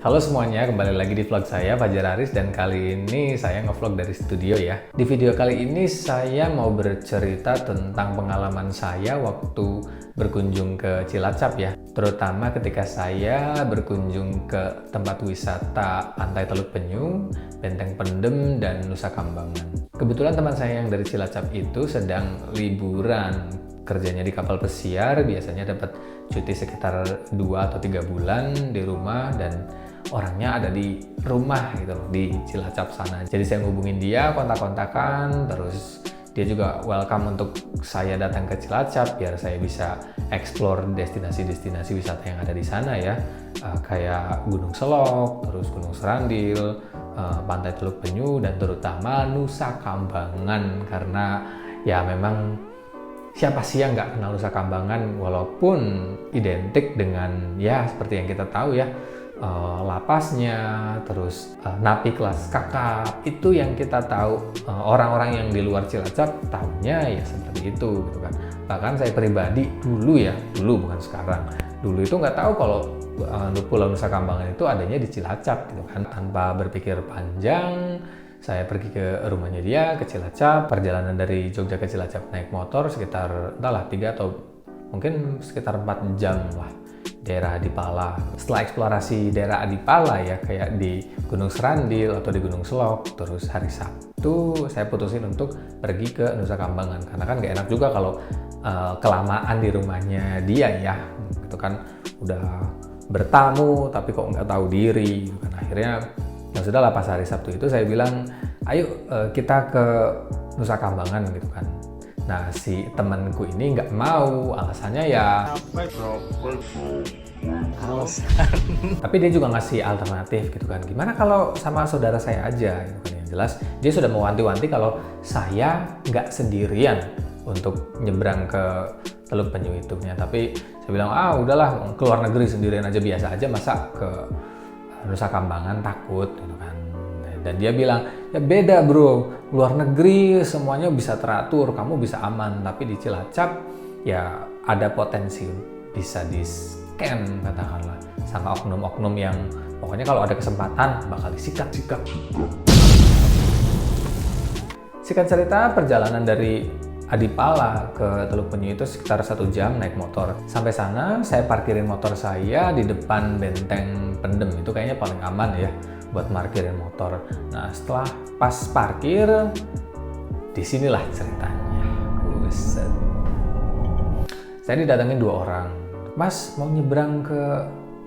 Halo semuanya, kembali lagi di vlog saya, Fajar Aris, dan kali ini saya ngevlog dari studio ya. Di video kali ini saya mau bercerita tentang pengalaman saya waktu berkunjung ke Cilacap ya. Terutama ketika saya berkunjung ke tempat wisata Pantai Teluk Penyu, Benteng Pendem, dan Nusa Kambangan. Kebetulan teman saya yang dari Cilacap itu sedang liburan, kerjanya di kapal pesiar, biasanya dapat cuti sekitar 2 atau 3 bulan di rumah, dan orangnya ada di rumah gitu loh, di Cilacap sana. Jadi saya ngubungin dia, kontak-kontakan, terus dia juga welcome untuk saya datang ke Cilacap biar saya bisa explore destinasi-destinasi wisata yang ada di sana ya. Kayak Gunung Selok, terus Gunung Serandil, Pantai Teluk Penyu, dan terutama Nusa Kambangan, karena ya memang siapa sih yang nggak kenal Nusa Kambangan, walaupun identik dengan ya seperti yang kita tahu ya, lapasnya, terus napi kelas kakap, itu yang kita tahu. Orang-orang yang di luar Cilacap tahunya ya seperti itu gitu kan. Bahkan saya pribadi dulu bukan sekarang, dulu itu nggak tahu kalau Pulau Nusa Kambangan itu adanya di Cilacap gitu kan. Tanpa berpikir panjang, saya pergi ke rumahnya dia, ke Cilacap. Perjalanan dari Jogja ke Cilacap naik motor sekitar entahlah 3 atau mungkin sekitar 4 jam lah, daerah Adipala. Setelah eksplorasi daerah Adipala ya, kayak di Gunung Serandil atau di Gunung Selok, terus hari Sabtu saya putusin untuk pergi ke Nusa Kambangan, karena kan gak enak juga kalau kelamaan di rumahnya dia ya, itu kan udah bertamu tapi kok nggak tahu diri gitu kan. Akhirnya ya sudahlah, pas hari Sabtu itu saya bilang, ayo kita ke Nusa Kambangan gitu kan. Nah, si temanku ini nggak mau, alasannya ya alasan. Tapi dia juga ngasih alternatif gitu kan, gimana kalau sama saudara saya aja gitu kan. Yang jelas dia sudah mewanti-wanti kalau saya nggak sendirian untuk nyebrang ke Teluk Penyu itu ya. Tapi saya bilang, udahlah, keluar negeri sendirian aja biasa aja, masa ke Nusa Kambangan takut gitu kan. Dan dia bilang, ya beda bro, luar negeri semuanya bisa teratur, kamu bisa aman, tapi di Cilacap ya ada potensi bisa di scam katakanlah sama oknum-oknum yang pokoknya kalau ada kesempatan bakal disikat. Singkat cerita, perjalanan dari Adipala ke Teluk Penyu itu sekitar 1 jam naik motor. Sampai sana saya parkirin motor saya di depan Benteng Pendem, itu kayaknya paling aman ya buat parkirin motor. Nah, setelah pas parkir, disinilah ceritanya. Buset. Saya didatengin 2 orang. Mas, mau nyebrang ke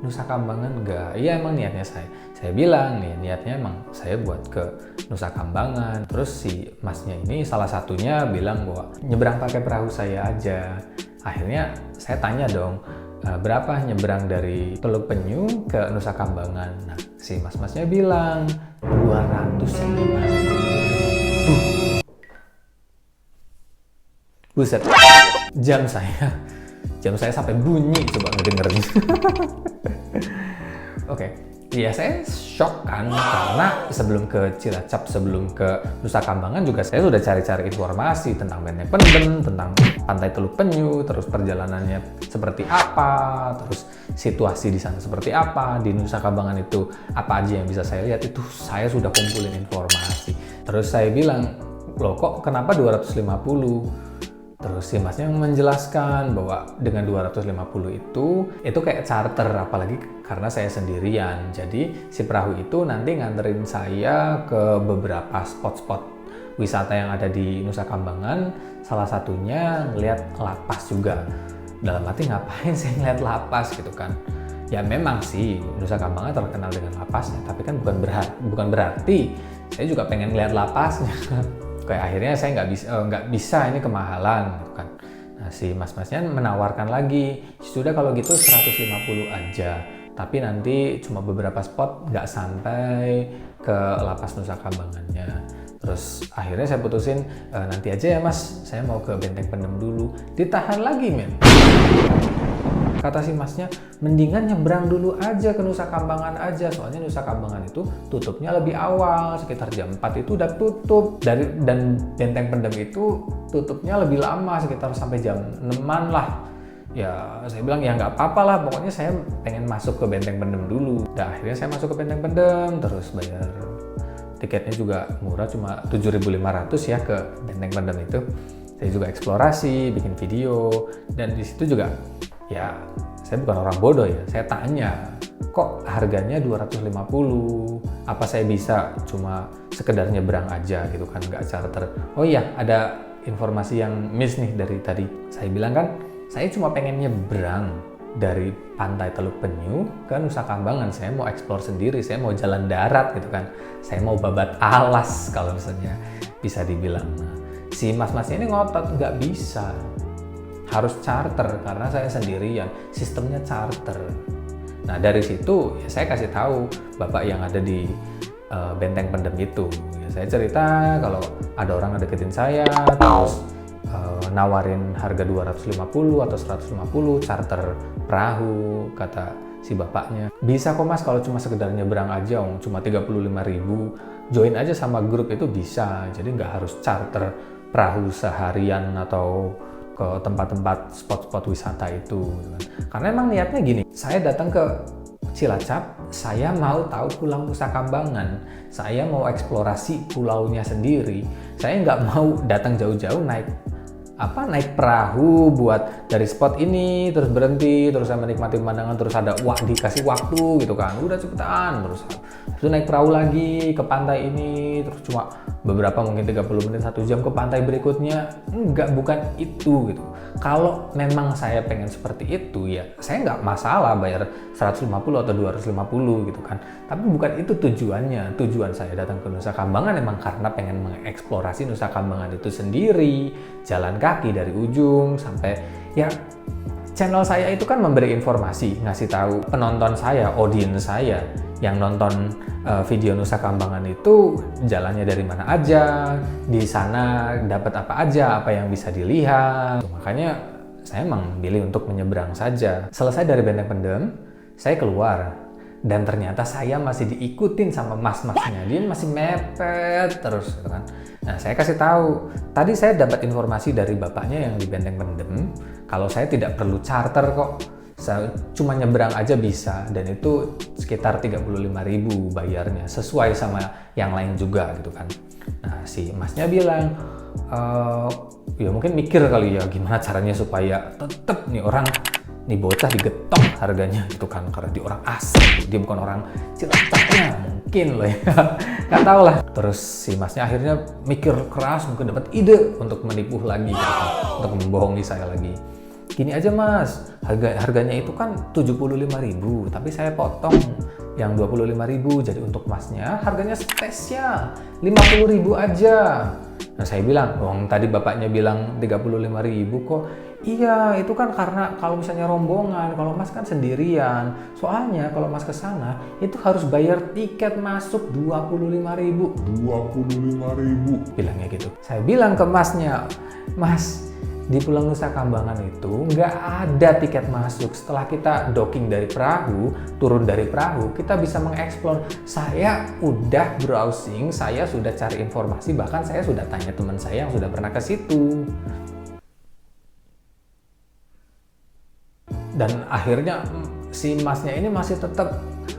Nusa Kambangan nggak? Iya, emang niatnya saya. Saya bilang nih, niatnya emang saya buat ke Nusa Kambangan. Terus si masnya ini salah satunya bilang bahwa nyebrang pakai perahu saya aja. Akhirnya saya tanya dong, berapa nyebrang dari Teluk Penyu ke Nusa Kambangan? Nah, si mas-masnya bilang 250. Buset, jam saya sampai bunyi coba ngedengerin. Oke. Ya saya shock kan, karena sebelum ke Cilacap, sebelum ke Nusa Kambangan juga saya sudah cari-cari informasi tentang Benteng Pendem, tentang Pantai Teluk Penyu, terus perjalanannya seperti apa, terus situasi di sana seperti apa, di Nusa Kambangan itu apa aja yang bisa saya lihat, itu saya sudah kumpulin informasi. Terus saya bilang, loh kok kenapa 250? Terus si masnya menjelaskan bahwa dengan 250 itu kayak charter, apalagi karena saya sendirian. Jadi si perahu itu nanti nganterin saya ke beberapa spot-spot wisata yang ada di Nusa Kambangan. Salah satunya ngeliat lapas juga. Dalam arti ngapain saya ngeliat lapas gitu kan. Ya memang sih Nusa Kambangan terkenal dengan lapasnya, tapi kan bukan berarti saya juga pengen ngeliat lapasnya. Kayak akhirnya saya nggak bisa, ini kemahalan gitu kan. Nah, si mas-masnya menawarkan lagi, sudah kalau gitu 150 aja, tapi nanti cuma beberapa spot, nggak sampai ke lapas Nusa Kambangannya. Terus akhirnya saya putusin, nanti aja ya mas, saya mau ke Benteng Pendem dulu. Ditahan lagi men. Kata si masnya, mendingan nyebrang dulu aja ke Nusa Kambangan aja, soalnya Nusa Kambangan itu tutupnya lebih awal, sekitar jam 4 itu udah tutup. Dan Benteng Pendem itu tutupnya lebih lama, sekitar sampai jam 6-an lah. Ya saya bilang ya nggak apa-apa lah, pokoknya saya pengen masuk ke Benteng Pendem dulu. Dan akhirnya saya masuk ke Benteng Pendem, terus bayar tiketnya juga murah, cuma 7.500 ya ke Benteng Pendem itu. Saya juga eksplorasi, bikin video, dan di situ juga ya saya bukan orang bodoh ya, saya tanya, kok harganya 250? Apa saya bisa cuma sekedar nyebrang aja gitu kan, nggak charter? Oh iya, ada informasi yang miss nih dari tadi. Saya bilang kan, saya cuma pengen nyebrang dari pantai Teluk Penyu ke Nusa Kambangan. Saya mau explore sendiri, saya mau jalan darat gitu kan. Saya mau babat alas kalau misalnya bisa dibilang. Nah, si mas-masnya ini ngotot, nggak bisa. Harus charter karena saya sendirian, sistemnya charter. Nah dari situ ya saya kasih tahu bapak yang ada di Benteng Pendem itu. Ya, saya cerita kalau ada orang ngedeketin saya, terus nawarin harga 250 atau 150 charter perahu, kata si bapaknya. Bisa kok mas, kalau cuma sekedar nyebrang aja, cuma 35.000, join aja sama grup itu bisa. Jadi nggak harus charter perahu seharian atau ke tempat-tempat spot-spot wisata itu. Karena emang niatnya gini, saya datang ke Cilacap, saya mau tahu Pulau Nusa Kambangan, saya mau eksplorasi pulaunya sendiri. Saya nggak mau datang jauh-jauh naik perahu buat dari spot ini terus berhenti, terus saya menikmati pemandangan, terus ada dikasih waktu gitu kan, udah cepetan, terus naik perahu lagi ke pantai ini, terus cuma beberapa mungkin 30 menit 1 jam ke pantai berikutnya. Enggak, bukan itu gitu. Kalau memang saya pengen seperti itu ya saya nggak masalah bayar 150 atau 250 gitu kan, tapi bukan itu tujuannya. Tujuan saya datang ke Nusa Kambangan emang karena pengen mengeksplorasi Nusa Kambangan itu sendiri, jalan kaki dari ujung sampai ya. Channel saya itu kan memberi informasi, ngasih tahu penonton saya, audiens saya yang nonton video Nusa Kambangan itu jalannya dari mana aja, di sana dapat apa aja, apa yang bisa dilihat. Makanya saya emang pilih untuk menyeberang saja. Selesai dari Benteng Pendem, saya keluar. Dan ternyata saya masih diikutin sama mas-masnya, dia masih mepet terus gitu kan. Nah saya kasih tahu, tadi saya dapat informasi dari bapaknya yang di Benteng Pendem, kalau saya tidak perlu charter kok, saya cuma nyebrang aja bisa, dan itu sekitar 35.000 bayarnya, sesuai sama yang lain juga gitu kan. Nah si masnya bilang, ya mungkin mikir kali ya gimana caranya supaya tetep nih orang, nih bocah digetok harganya gitu kan, karena dia orang asli, dia bukan orang Cilacapnya mungkin loh ya, nggak tahu lah. Terus si masnya akhirnya mikir keras, mungkin dapat ide untuk menipu lagi gitu kan, untuk membohongi saya lagi. Gini aja mas, harganya itu kan 75.000, tapi saya potong yang 25.000, jadi untuk masnya harganya spesial 50.000 aja. Nah saya bilang, tadi bapaknya bilang 35.000 kok. Iya, itu kan karena kalau misalnya rombongan, kalau mas kan sendirian. Soalnya kalau mas ke sana itu harus bayar tiket masuk 25.000. 25.000. Bilangnya gitu. Saya bilang ke masnya, mas, di Pulau Nusa Kambangan itu nggak ada tiket masuk. Setelah kita docking dari perahu, turun dari perahu, kita bisa mengeksplor. Saya udah browsing, saya sudah cari informasi, bahkan saya sudah tanya teman saya yang sudah pernah ke situ. Dan akhirnya si masnya ini masih tetap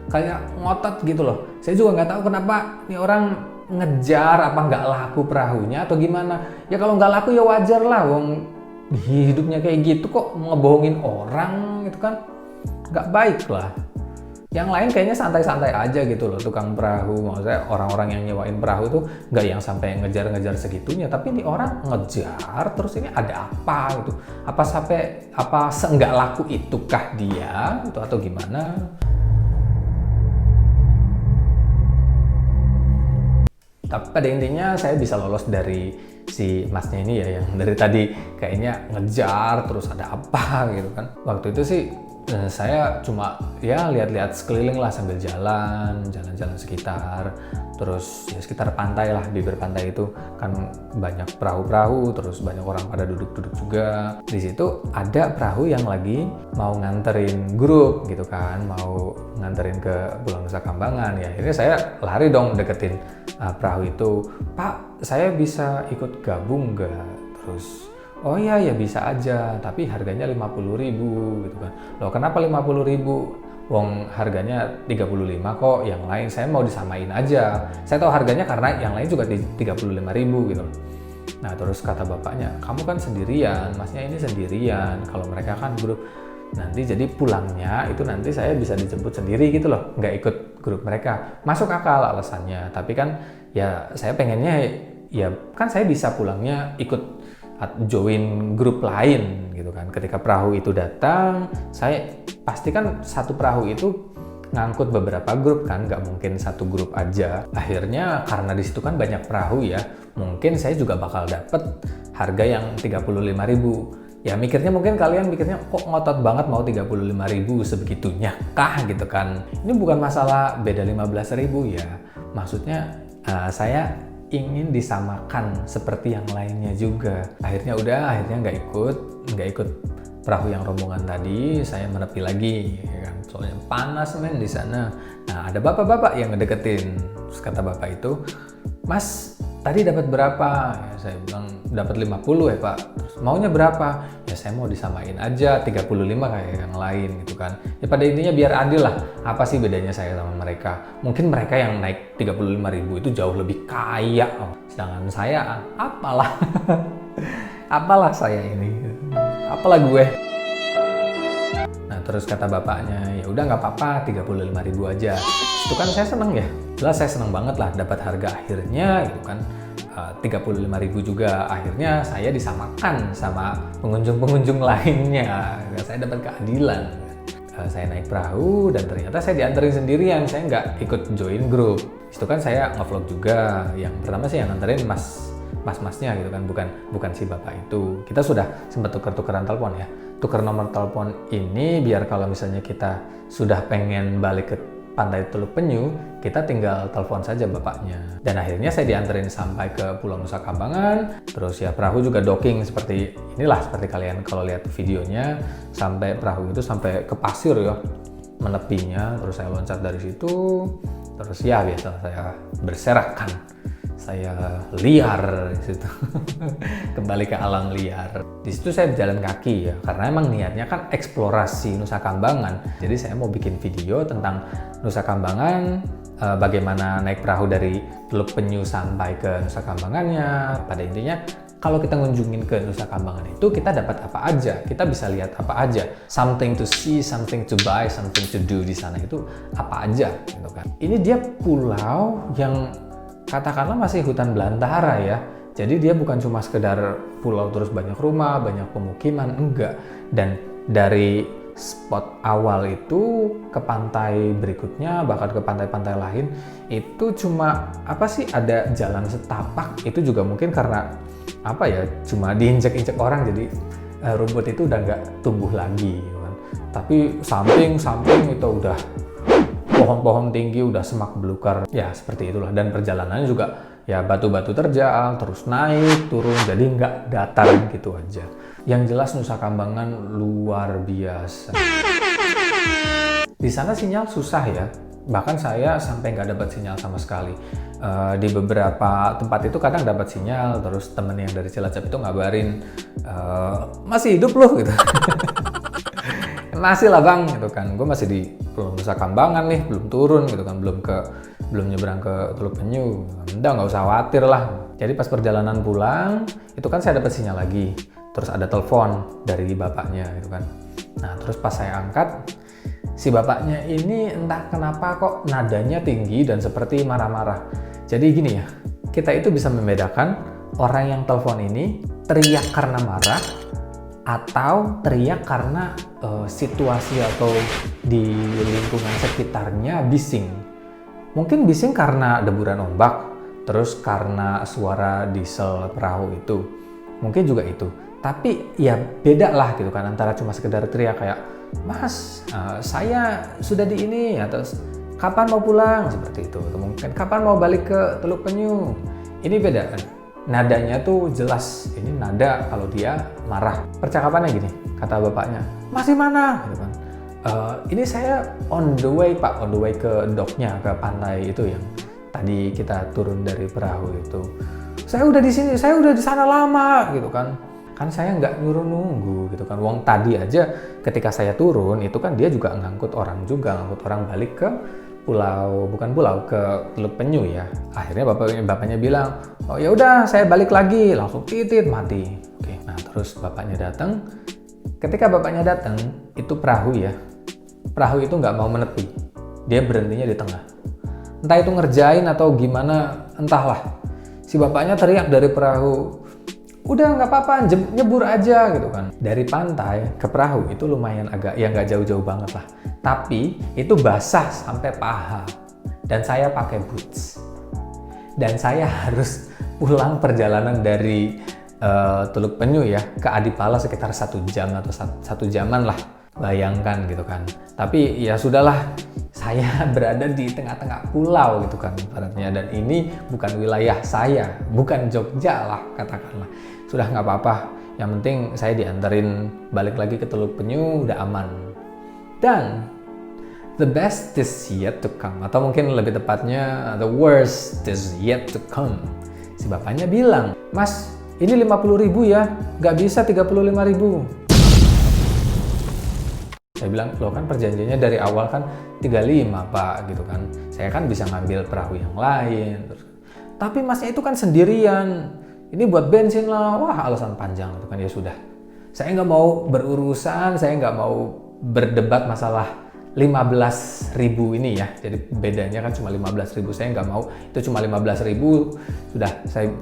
kayak ngotot gitu loh. Saya juga nggak tahu kenapa nih orang ngejar, apa nggak laku perahunya atau gimana. Ya kalau nggak laku ya wajar lah, wong hidupnya kayak gitu kok ngebohongin orang gitu kan, nggak baik lah. Yang lain kayaknya santai-santai aja gitu loh, tukang perahu, maksudnya orang-orang yang nyewain perahu tuh nggak yang sampai ngejar-ngejar segitunya, tapi ini orang ngejar terus. Ini ada apa gitu, apa seenggak laku itukah dia gitu atau gimana. Tapi pada intinya saya bisa lolos dari si masnya ini ya, yang dari tadi kayaknya ngejar terus ada apa gitu kan. Waktu itu sih saya cuma ya lihat-lihat sekeliling lah sambil jalan-jalan sekitar, terus ya sekitar pantai lah, bibir pantai itu kan banyak perahu-perahu, terus banyak orang pada duduk-duduk juga. Di situ ada perahu yang lagi mau nganterin grup gitu kan, mau nganterin ke Pulau Nusa Kambangan. Ya akhirnya saya lari dong deketin perahu itu. Pak, saya bisa ikut gabung nggak? Terus Oh iya ya bisa aja, tapi harganya 50.000 gitu kan. Loh kenapa 50.000? Wong harganya 35 kok, yang lain saya mau disamain aja. Saya tahu harganya karena yang lain juga di 35.000 gitu. Nah terus kata bapaknya, kamu kan sendirian, masnya ini sendirian, kalau mereka kan grup. Nanti jadi pulangnya itu nanti saya bisa dijemput sendiri gitu loh, nggak ikut grup mereka. Masuk akal alasannya, tapi kan ya saya pengennya ya kan saya bisa pulangnya ikut join grup lain gitu kan. Ketika perahu itu datang, saya pasti kan satu perahu itu ngangkut beberapa grup kan, nggak mungkin satu grup aja. Akhirnya karena di situ kan banyak perahu ya, mungkin saya juga bakal dapet harga yang 35.000. Ya mungkin kalian mikirnya kok ngotot banget mau 35.000 sebegitunya kah gitu kan. Ini bukan masalah beda 15.000 ya. Maksudnya saya ingin disamakan seperti yang lainnya juga. Akhirnya nggak ikut perahu yang rombongan tadi. Saya menepi lagi ya kan, soalnya panas men di sana. Nah ada bapak-bapak yang ngedeketin. Terus kata bapak itu, Mas tadi dapat berapa? Ya, saya bilang dapat 50 ya Pak. Terus maunya berapa? Ya saya mau disamain aja 35 kayak yang lain gitu kan. Ya pada intinya biar adil lah. Apa sih bedanya saya sama mereka? Mungkin mereka yang naik 35.000 itu jauh lebih kaya. Oh, sedangkan saya apalah. Apalah saya ini. Apalah gue. Nah terus kata bapaknya, ya udah nggak apa-apa 35.000 aja. Itu kan saya seneng ya. Jelas saya seneng banget lah dapat harga akhirnya gitu kan. 35.000 juga, akhirnya saya disamakan sama pengunjung-pengunjung lainnya. Saya dapat keadilan. Saya naik perahu dan ternyata saya dianterin sendirian, saya nggak ikut join grup. Itu kan saya ngevlog juga. Yang pertama sih yang nganterin mas-masnya gitu kan, bukan si bapak itu. Kita sudah sempat tuker-tukeran telepon ya. Tuker nomor telepon ini biar kalau misalnya kita sudah pengen balik ke Pantai Teluk Penyu, kita tinggal telepon saja bapaknya. Dan akhirnya saya dianterin sampai ke Pulau Nusa Kambangan. Terus ya perahu juga docking seperti inilah, seperti kalian kalau lihat videonya. Sampai perahu itu sampai ke pasir ya, menepinya. Terus saya loncat dari situ. Terus ya biasa saya berserakan. Saya liar di situ. Kembali ke alam liar. Di situ saya berjalan kaki ya, karena emang niatnya kan eksplorasi Nusa Kambangan. Jadi saya mau bikin video tentang Nusa Kambangan, bagaimana naik perahu dari Teluk Penyu sampai ke Nusa Kambangannya. Pada intinya kalau kita ngunjungin ke Nusa Kambangan itu kita dapat apa aja, kita bisa lihat apa aja, something to see, something to buy, something to do di sana itu apa aja gitu kan. Ini dia pulau yang katakanlah masih hutan belantara ya. Jadi dia bukan cuma sekedar pulau terus banyak rumah, banyak pemukiman, enggak. Dan dari spot awal itu ke pantai berikutnya, bahkan ke pantai-pantai lain, itu cuma apa sih, ada jalan setapak. Itu juga mungkin karena apa ya, cuma diinjek-injek orang, jadi rumput itu udah nggak tumbuh lagi kan. Tapi samping itu udah pohon-pohon tinggi, udah semak belukar ya, seperti itulah. Dan perjalanannya juga ya batu-batu terjal, terus naik turun, jadi nggak datar gitu aja. Yang jelas Nusa Kambangan luar biasa. Di sana sinyal susah ya, bahkan saya sampai nggak dapat sinyal sama sekali. Di beberapa tempat itu kadang dapat sinyal, terus temen yang dari Cilacap itu ngabarin, masih hidup loh gitu. Masih lah bang gitu kan, gue masih di Pulau Nusa Kambangan nih, belum turun gitu kan, belum nyebrang ke Teluk Penyu. Udah nggak usah khawatir lah. Jadi pas perjalanan pulang itu kan saya dapat sinyal lagi, terus ada telepon dari bapaknya gitu kan. Nah terus pas saya angkat, si bapaknya ini entah kenapa kok nadanya tinggi dan seperti marah-marah. Jadi gini ya, kita itu bisa membedakan orang yang telepon ini teriak karena marah atau teriak karena situasi atau di lingkungan sekitarnya bising. Mungkin bising karena deburan ombak, terus karena suara diesel perahu itu. Mungkin juga itu. Tapi ya beda lah gitu kan, antara cuma sekedar teriak kayak, Mas, saya sudah di ini, atau kapan mau pulang, seperti itu. Atau mungkin kapan mau balik ke Teluk Penyu. Ini beda kan. Nadanya tuh jelas, ini nada kalau dia marah. Percakapannya gini, kata bapaknya, masih mana? Gitu kan. Ini saya on the way pak, on the way ke doknya, ke pantai itu yang tadi kita turun dari perahu itu. Saya udah di sini, saya udah di sana lama gitu kan. kan saya nggak nyuruh nunggu gitu kan. Wong tadi aja ketika saya turun itu kan dia juga ngangkut orang balik ke ke Teluk Penyu ya. Akhirnya bapaknya bilang, oh ya udah saya balik lagi, langsung titit mati. Oke, nah terus bapaknya datang. Ketika bapaknya datang itu perahu itu nggak mau menepi, dia berhentinya di tengah. Entah itu ngerjain atau gimana, entahlah. Si bapaknya teriak dari perahu, udah nggak apa-apa, nyebur aja gitu kan. Dari pantai ke perahu itu lumayan agak, ya nggak jauh-jauh banget lah. Tapi itu basah sampai paha. Dan saya pakai boots. Dan saya harus pulang perjalanan dari Teluk Penyu ya ke Adipala sekitar 1 jam atau 1 jaman lah. Bayangkan gitu kan. Tapi ya sudahlah, saya berada di tengah-tengah pulau gitu kan ibaratnya, dan ini bukan wilayah saya, bukan Jogja lah katakanlah. Sudah nggak apa-apa, yang penting saya diantarin balik lagi ke Teluk Penyu, udah aman. Dan the best is yet to come, atau mungkin lebih tepatnya the worst is yet to come. Si bapaknya bilang, "Mas, ini 50.000 ya, nggak bisa 35.000. Saya bilang, loh kan perjanjiannya dari awal kan 35 Pak gitu kan. Saya kan bisa ngambil perahu yang lain. Terus, tapi masnya itu kan sendirian. Ini buat bensin lah. Wah, alasan panjang gitu kan. Ya sudah. Saya nggak mau berurusan, saya nggak mau berdebat masalah 15.000 ini ya. Jadi bedanya kan cuma 15.000. Saya nggak mau, itu cuma 15.000. Sudah,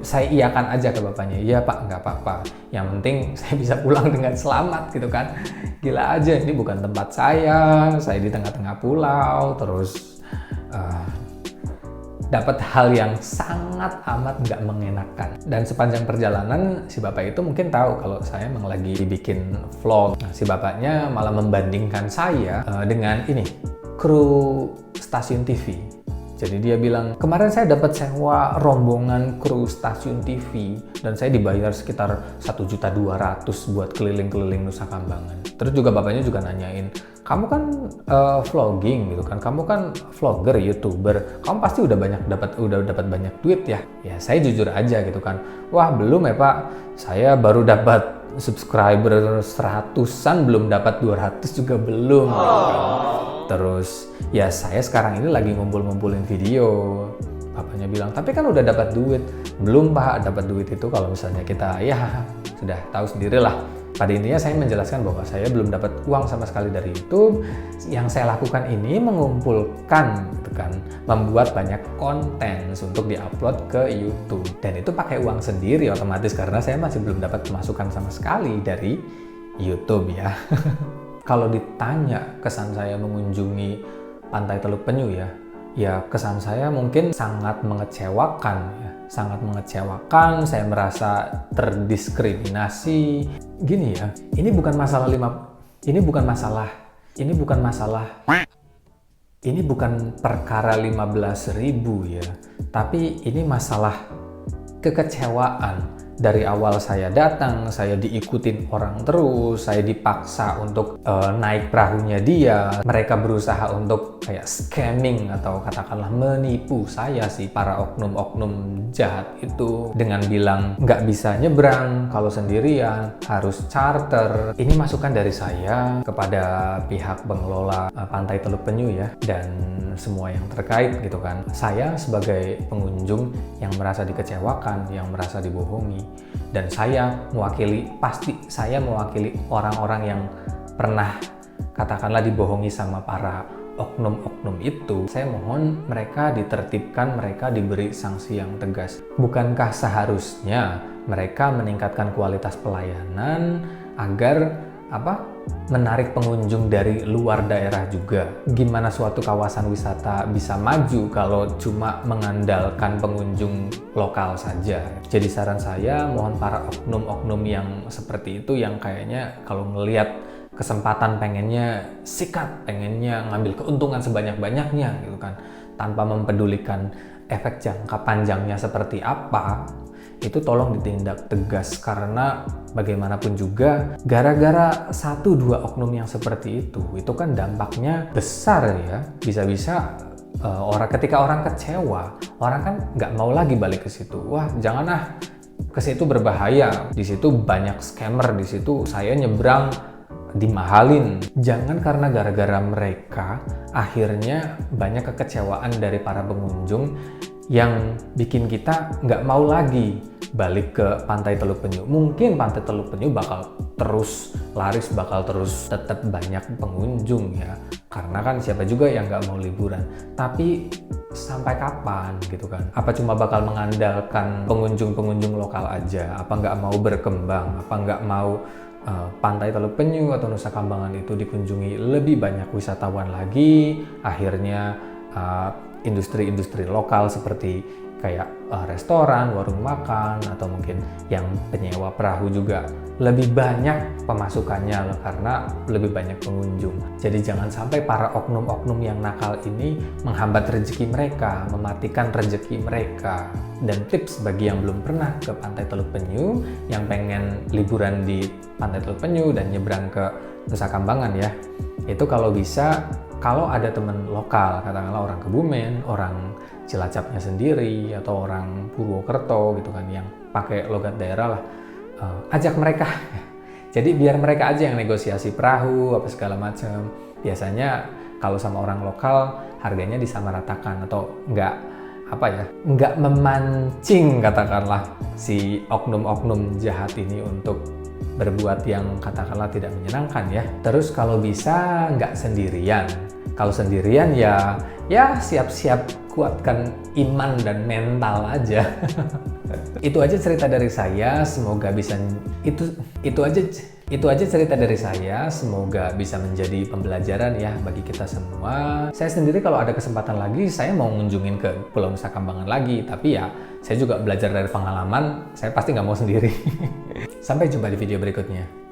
saya iyakan aja ke bapaknya. Iya Pak, nggak apa-apa. Yang penting saya bisa pulang dengan selamat gitu kan. Gila aja, ini bukan tempat saya di tengah-tengah pulau, terus dapat hal yang sangat amat nggak mengenakan. Dan sepanjang perjalanan si bapak itu mungkin tahu kalau saya emang lagi bikin vlog. Nah, si bapaknya malah membandingkan saya dengan ini, kru stasiun TV. Jadi dia bilang, kemarin saya dapat sewa rombongan kru stasiun TV dan saya dibayar sekitar 1.200.000 buat keliling-keliling Nusa Kambangan. Terus juga bapaknya juga nanyain, kamu kan vlogging gitu kan, kamu kan vlogger, YouTuber, kamu pasti udah dapat banyak duit ya? Ya saya jujur aja gitu kan, wah belum ya Pak, saya baru dapat subscriber 100-an, belum dapat 200 juga belum. Gitu kan. Terus ya saya sekarang ini lagi ngumpulin video. Bapaknya bilang, tapi kan udah dapat duit. Belum Pak, dapat duit itu kalau misalnya kita ya sudah tahu sendirilah. Pada intinya saya menjelaskan bahwa saya belum dapat uang sama sekali dari YouTube. Yang saya lakukan ini mengumpulkan gitu kan, membuat banyak konten untuk diupload ke YouTube. Dan itu pakai uang sendiri otomatis karena saya masih belum dapat pemasukan sama sekali dari YouTube ya. Kalau ditanya kesan saya mengunjungi Pantai Teluk Penyu ya kesan saya mungkin sangat mengecewakan ya. Sangat mengecewakan, saya merasa terdiskriminasi. Gini ya, ini bukan perkara 15.000 ya, tapi ini masalah kekecewaan. Dari awal saya datang, saya diikutin orang terus, saya dipaksa untuk naik perahunya dia. Mereka berusaha untuk kayak scamming atau katakanlah menipu saya sih, para oknum-oknum jahat itu, dengan bilang nggak bisa nyebrang kalau sendirian, harus charter. Ini masukan dari saya kepada pihak pengelola Pantai Teluk Penyu ya, dan semua yang terkait gitu kan. Saya sebagai pengunjung yang merasa dikecewakan, yang merasa dibohongi, dan saya mewakili orang-orang yang pernah katakanlah dibohongi sama para oknum-oknum itu. Saya mohon mereka ditertibkan, mereka diberi sanksi yang tegas. Bukankah seharusnya mereka meningkatkan kualitas pelayanan agar menarik pengunjung dari luar daerah juga? Gimana suatu kawasan wisata bisa maju kalau cuma mengandalkan pengunjung lokal saja? Jadi saran saya, mohon para oknum-oknum yang seperti itu, yang kayaknya kalau ngelihat kesempatan pengennya sikat, pengennya ngambil keuntungan sebanyak-banyaknya gitu kan, tanpa mempedulikan efek jangka panjangnya seperti apa, itu tolong ditindak tegas. Karena bagaimanapun juga gara-gara 1-2 oknum yang seperti itu kan dampaknya besar ya. Bisa-bisa ketika orang kecewa, orang kan nggak mau lagi balik ke situ. Wah jangan ke situ berbahaya, di situ banyak scammer, di situ saya nyebrang dimahalin. Jangan karena gara-gara mereka akhirnya banyak kekecewaan dari para pengunjung yang bikin kita nggak mau lagi balik ke Pantai Teluk Penyu. Mungkin Pantai Teluk Penyu bakal terus laris, bakal terus tetap banyak pengunjung ya, karena kan siapa juga yang nggak mau liburan. Tapi sampai kapan gitu kan? Apa cuma bakal mengandalkan pengunjung-pengunjung lokal aja? Apa nggak mau berkembang? Apa nggak mau Pantai Teluk Penyu atau Nusa Kambangan itu dikunjungi lebih banyak wisatawan lagi? Akhirnya industri-industri lokal seperti kayak restoran, warung makan, atau mungkin yang penyewa perahu juga lebih banyak pemasukannya loh, karena lebih banyak pengunjung. Jadi jangan sampai para oknum-oknum yang nakal ini menghambat rezeki mereka, mematikan rezeki mereka. Dan tips bagi yang belum pernah ke Pantai Teluk Penyu, yang pengen liburan di Pantai Teluk Penyu dan nyebrang ke Nusa Kambangan ya, itu kalau bisa, kalau ada teman lokal, katakanlah orang Kebumen, orang Cilacapnya sendiri, atau orang Purwokerto gitu kan, yang pakai logat daerah lah, ajak mereka. Jadi biar mereka aja yang negosiasi perahu, apa segala macam. Biasanya kalau sama orang lokal, harganya disamaratakan, atau nggak memancing katakanlah si oknum-oknum jahat ini untuk berbuat yang katakanlah tidak menyenangkan ya. Terus kalau bisa nggak sendirian. Kalau sendirian ya siap-siap kuatkan iman dan mental aja. Itu aja cerita dari saya, semoga bisa itu aja cerita dari saya, semoga bisa menjadi pembelajaran ya bagi kita semua. Saya sendiri kalau ada kesempatan lagi, saya mau ngunjungin ke Pulau Nusa Kambangan lagi, tapi ya saya juga belajar dari pengalaman, saya pasti nggak mau sendiri. Sampai jumpa di video berikutnya.